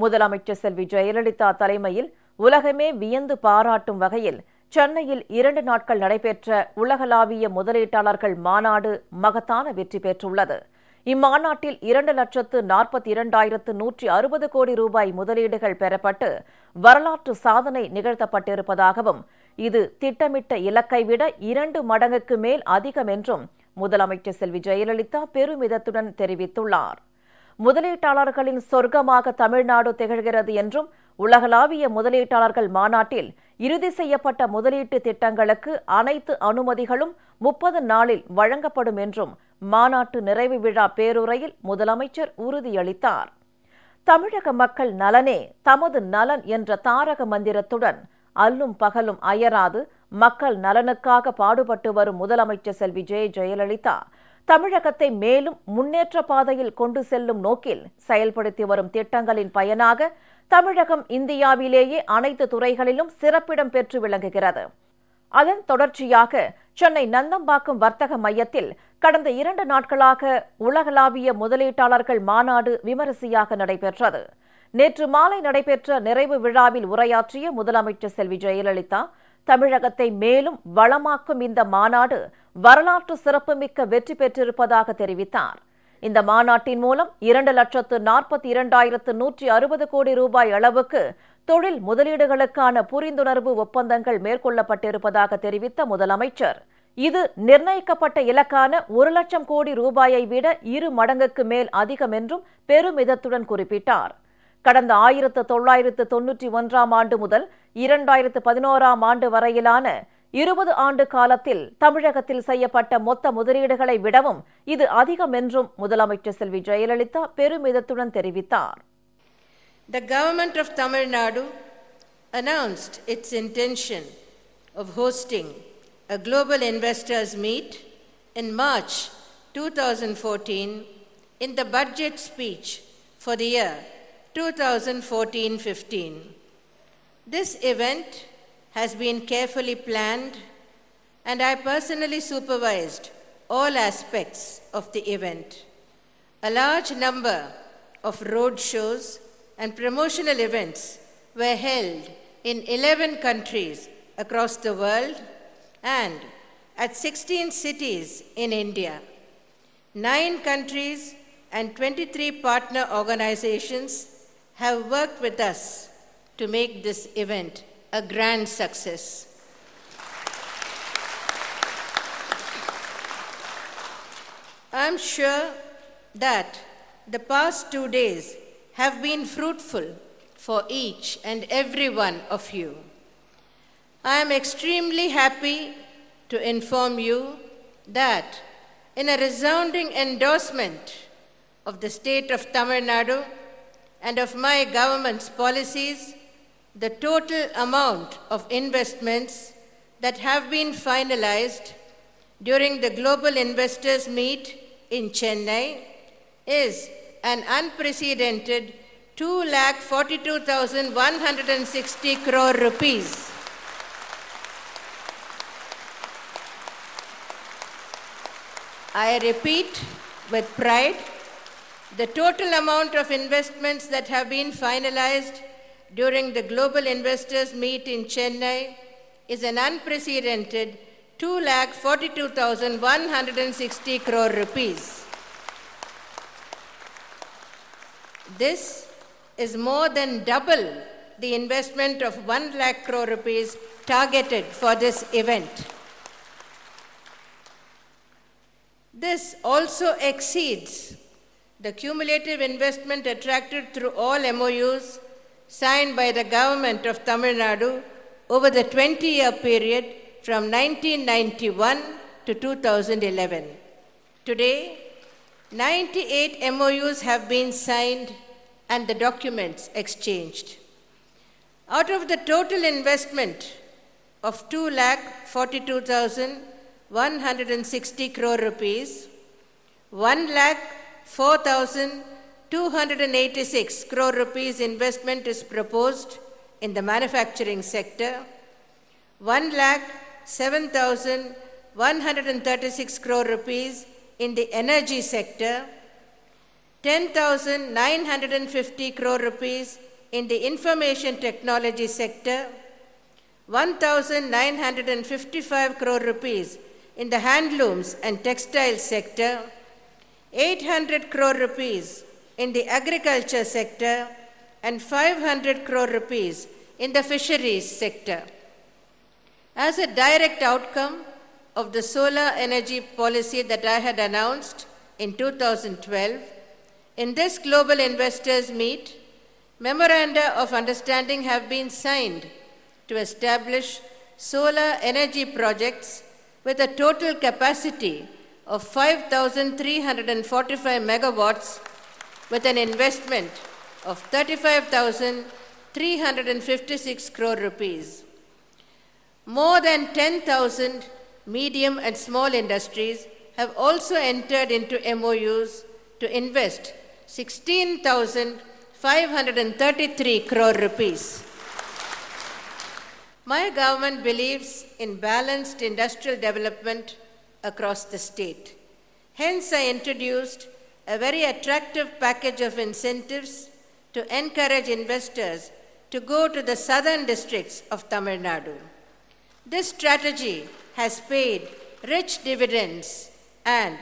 முதலமைச்சர் செல்வி ஜெயலலிதா தலைமையில் உலகமே வியந்து பாராட்டும் வகையில் சென்னையில் 2 நாட்கள் நடைபெற்ற உலகளாவிய முதலீட்டாளர்கள் மாநாடு மகத்தான வெற்றி பெற்றுள்ளது. இம்மாநாட்டில் 2,42,160 கோடி ரூபாய் முதலீடுகள் பெறப்பட்டு வரலாற்று சாதனை நிகழ்த்தப்பட்டிருப்பதாகவும், இது திட்டமிட்ட இலக்கை விட 2 மடங்குக்கு மேல் அதிகம் என்றும் முதலமைச்சர் செல்வி ஜெயலலிதா பெருமிதத்துடன் தெரிவித்துள்ளார். முதலீட்டாளர்களின் சொர்க்கமாக தமிழ்நாடு திகழ்கிறது என்றும், உலகளாவிய முதலீட்டாளர்கள் மாநாட்டில் இறுதி செய்யப்பட்ட முதலீட்டு திட்டங்களுக்கு அனைத்து அனுமதிகளும் 30 நாளில் வழங்கப்படும் என்றும் மாநாட்டு நிறைவு விழா பேருரையில் முதலமைச்சர் உறுதியளித்தார். தமிழக மக்கள் நலனே தமது நலன் என்ற தாரக மந்திரத்துடன் அல்லும் பகலும் அயராது மக்கள் நலனுக்காக பாடுபட்டு வரும் முதலமைச்சர் செல்வி ஜெயலலிதா தமிழகத்தை மேலும் முன்னேற்ற பாதையில் கொண்டு செல்லும் நோக்கில் செயல்படுத்தி வரும் திட்டங்களின் பயனாக தமிழகம் இந்தியாவிலேயே அனைத்து துறைகளிலும் சிறப்பிடம் பெற்று விளங்குகிறது. அதன் தொடர்ச்சியாக சென்னை நந்தம்பாக்கம் வர்த்தக மையத்தில் கடந்த 2 நாட்களாக உலகளாவிய முதலீட்டாளர்கள் மாநாடு விமரிசையாக நடைபெற்றது. நேற்று மாலை நடைபெற்ற நிறைவு விழாவில் உரையாற்றிய முதலமைச்சர் செல்வி ஜெயலலிதா, தமிழகத்தை மேலும் வளமாக்கும் இந்த மாநாடு வரலாற்று சிறப்புமிக்க வெற்றி பெற்றிருப்பதாக தெரிவித்தார். இந்த மாநாட்டின் மூலம் 2,42,160 கோடி ரூபாய் அளவுக்கு தொழில் முதலீடுகளுக்கான புரிந்துணர்வு ஒப்பந்தங்கள் மேற்கொள்ளப்பட்டிருப்பதாக தெரிவித்த முதலமைச்சர், இது நிர்ணயிக்கப்பட்ட இலக்கான 1 லட்சம் கோடி ரூபாயை விட 2 மடங்குக்கு மேல் அதிகம் என்றும் பெருமிதத்துடன் குறிப்பிட்டார். கடந்த 1991ஆம் ஆண்டு முதல் 2011ஆம் ஆண்டு வரையிலான 20 ஆண்டு காலத்தில் தமிழகத்தில் செய்யப்பட்ட மொத்த முதலீடுகளை விடவும் இது அதிகம் என்றும் முதலமைச்சர் செல்வி ஜெயலலிதா பெருமிதத்துடன் தெரிவித்தார். The government of Tamil Nadu announced its intention of hosting a global investors meet in March 2014 in the budget speech for the year 2014-15. This event has been carefully planned, and I personally supervised all aspects of the event. A large number of road shows and promotional events were held in 11 countries across the world and at 16 cities in India. 9 countries and 23 partner organizations have worked with us to make this event a grand success. I'm sure that the past 2 days have been fruitful for each and every one of you. I am extremely happy to inform you that in a resounding endorsement of the state of Tamil Nadu and of my government's policies, the total amount of investments that have been finalized during the Global Investors Meet in Chennai is an unprecedented 2,42,160 crore rupees. I repeat with pride, the total amount of investments that have been finalized during the Global Investors Meet in Chennai is an unprecedented 2,42,160 crore rupees. This is more than double the investment of 1 lakh crore rupees targeted for this event. This also exceeds the cumulative investment attracted through all MOUs signed by the government of Tamil Nadu over the 20-year period from 1991 to 2011. Today, 98 MOUs have been signed and the documents exchanged. Out of the total investment of 2,42,160 crore rupees, 1,04,286 crore rupees investment is proposed in the manufacturing sector, 1,07,136 crore rupees in the energy sector, 10,950 crore rupees in the information technology sector, 1,955 crore rupees in the handlooms and textile sector, 800 crore rupees in the agriculture sector, and 500 crore rupees in the fisheries sector. As a direct outcome of the solar energy policy that I had announced in 2012, in this global investors meet, memoranda of understanding have been signed to establish solar energy projects with a total capacity of 5,345 megawatts with an investment of 35,356 crore rupees. More than 10,000 medium and small industries have also entered into MOUs to invest 16,533 crore rupees. My government believes in balanced industrial development across the state. Hence, I introduced a very attractive package of incentives to encourage investors to go to the southern districts of Tamil Nadu. This strategy has paid rich dividends, and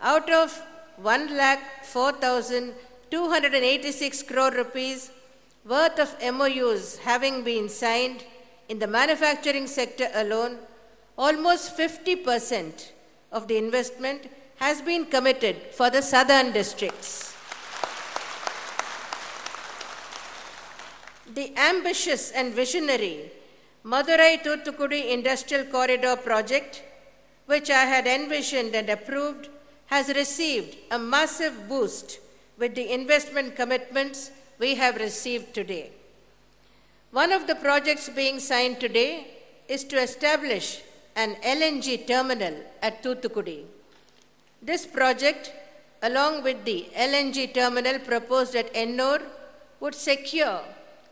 out of 1,04,286 crore rupees worth of MOUs having been signed in the manufacturing sector alone, almost 50% of the investment has been committed for the southern districts. The ambitious and visionary Madurai-Thoothukudi Industrial Corridor project, which I had envisioned and approved, has received a massive boost with the investment commitments we have received today. One of the projects being signed today is to establish an LNG terminal at Thoothukudi. This project, along with the LNG terminal proposed at Ennore, would secure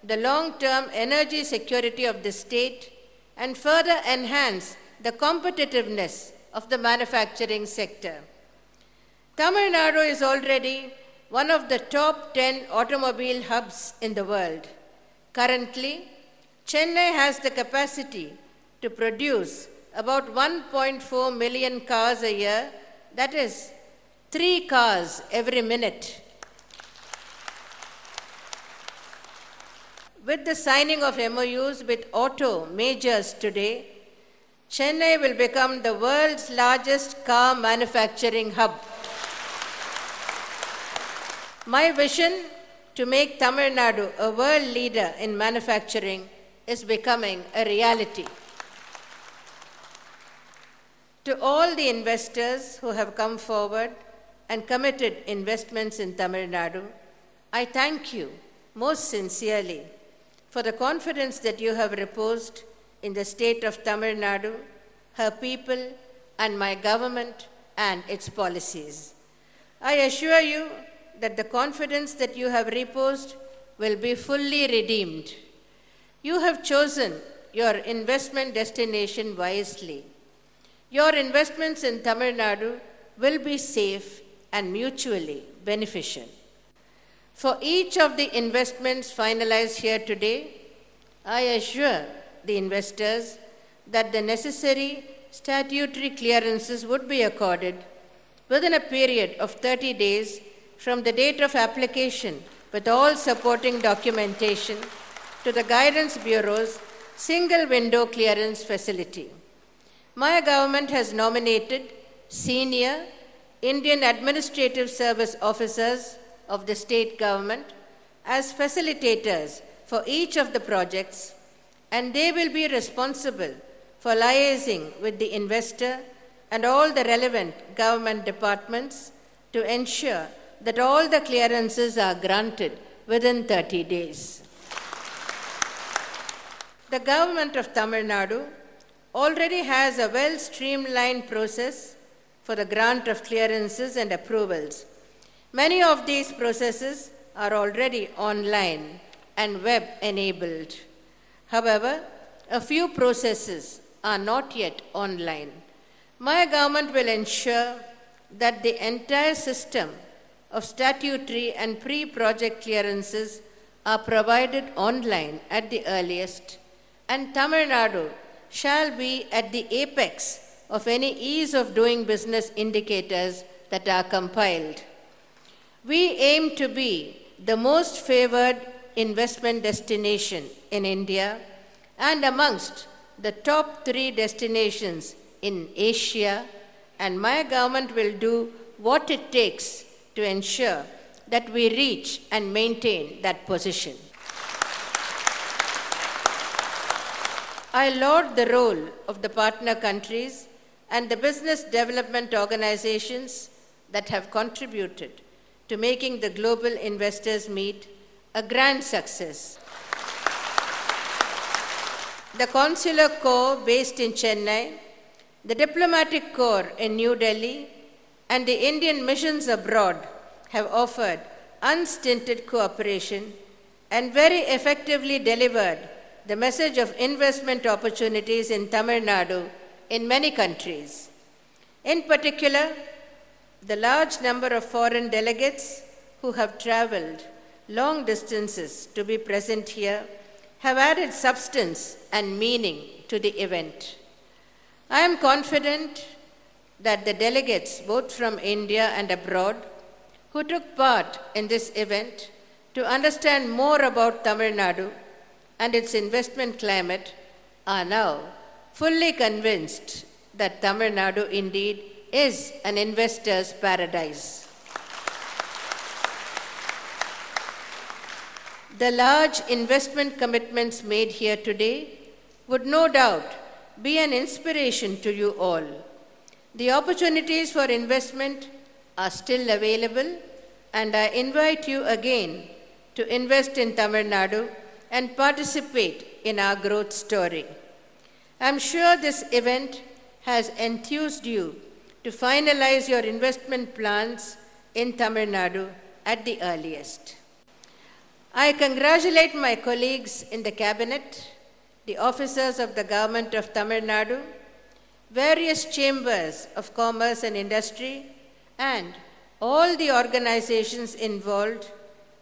the long-term energy security of the state and further enhance the competitiveness of the manufacturing sector. Tamil Nadu is already one of the top 10 automobile hubs in the world. Currently, Chennai has the capacity to produce about 1.4 million cars a year, that is, 3 cars every minute. With the signing of MOUs with auto majors today, Chennai will become the world's largest car manufacturing hub. My vision to make Tamil Nadu a world leader in manufacturing is becoming a reality. To all the investors who have come forward and committed investments in Tamil Nadu, I thank you most sincerely for the confidence that you have reposed in the state of Tamil Nadu, her people, and my government and its policies. I assure you that the confidence that you have reposed will be fully redeemed. You have chosen your investment destination wisely. Your investments in Tamil Nadu will be safe and mutually beneficial. For each of the investments finalized here today, I assure the investors that the necessary statutory clearances would be accorded within a period of 30 days from the date of application, with all supporting documentation to the Guidance Bureau's single window clearance facility. My government has nominated senior Indian Administrative Service officers of the state government as facilitators for each of the projects, and they will be responsible for liaising with the investor and all the relevant government departments to ensure that all the clearances are granted within 30 days. The government of Tamil Nadu already has a well-streamlined process for the grant of clearances and approvals. Many of these processes are already online and web-enabled. However, a few processes are not yet online. My government will ensure that the entire system of statutory and pre-project clearances are provided online at the earliest, and Tamil Nadu shall be at the apex of any ease of doing business indicators that are compiled. We aim to be the most favored investment destination in India and amongst the top 3 destinations in Asia, and my government will do what it takes to ensure that we reach and maintain that position. I laud the role of the partner countries and the business development organizations that have contributed to making the Global Investors Meet a grand success. The Consular Corps based in Chennai, the Diplomatic Corps in New Delhi, and the Indian missions abroad have offered unstinted cooperation and very effectively delivered the message of investment opportunities in Tamil Nadu in many countries. In particular, the large number of foreign delegates who have traveled long distances to be present here have added substance and meaning to the event. I am confident that the delegates, both from India and abroad, who took part in this event to understand more about Tamil Nadu and its investment climate, are now fully convinced that Tamil Nadu indeed is an investor's paradise. The large investment commitments made here today would no doubt be an inspiration to you all. The opportunities for investment are still available, and I invite you again to invest in Tamil Nadu and participate in our growth story. I'm sure this event has enthused you to finalize your investment plans in Tamil Nadu at the earliest. I congratulate my colleagues in the Cabinet, the officers of the Government of Tamil Nadu, various chambers of commerce and industry, and all the organizations involved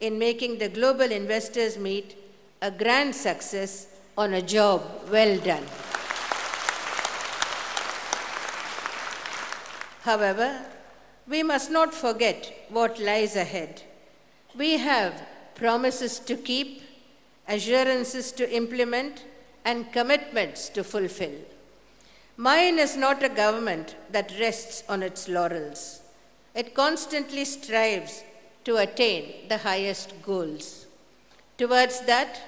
in making the Global Investors Meet a grand success on a job well done. However, we must not forget what lies ahead. We have promises to keep, assurances to implement, and commitments to fulfill. Mine is not a government that rests on its laurels. It constantly strives to attain the highest goals. Towards that,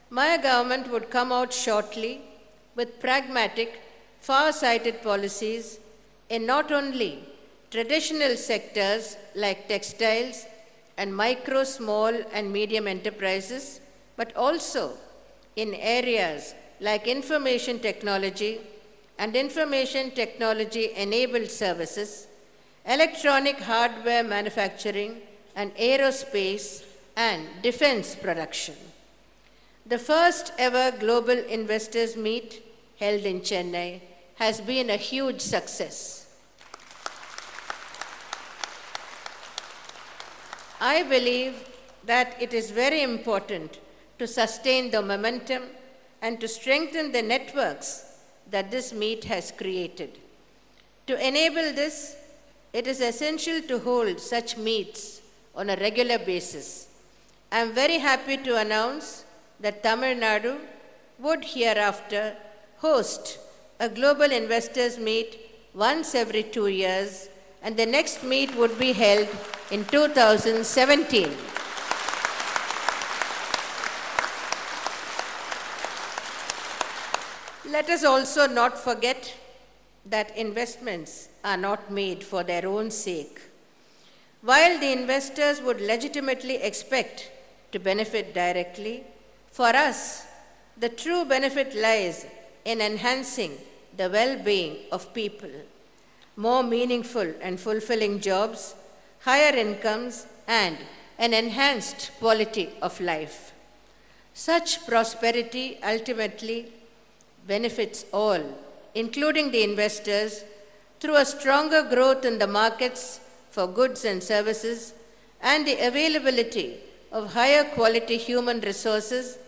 my government would come out shortly with pragmatic, far-sighted policies in not only traditional sectors like textiles and micro, small, and medium enterprises, but also in areas like information technology and information technology-enabled services, electronic hardware manufacturing, and aerospace and defense production. The first ever Global Investors Meet held in Chennai has been a huge success. I believe that it is very important to sustain the momentum and to strengthen the networks that this meet has created. To enable this, it is essential to hold such meets on a regular basis. I am very happy to announce that Tamil Nadu would hereafter host a Global Investors Meet once every 2 years, and the next meet would be held in 2017. Let us also not forget that investments are not made for their own sake. While the investors would legitimately expect to benefit directly, for us, the true benefit lies in enhancing the well-being of people, more meaningful and fulfilling jobs, higher incomes, and an enhanced quality of life. Such prosperity ultimately benefits all, including the investors, through a stronger growth in the markets for goods and services and the availability of higher quality human resources,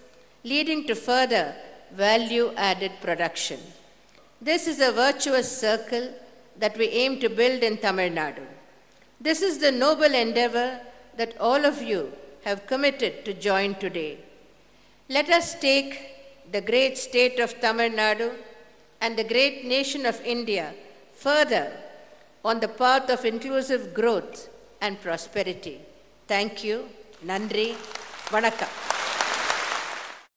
leading to further value-added production. This is a virtuous circle that we aim to build in Tamil Nadu. This is the noble endeavor that all of you have committed to join today. Let us take the great state of Tamil Nadu and the great nation of India further on the path of inclusive growth and prosperity. Thank you. Nandri. Vanakkam.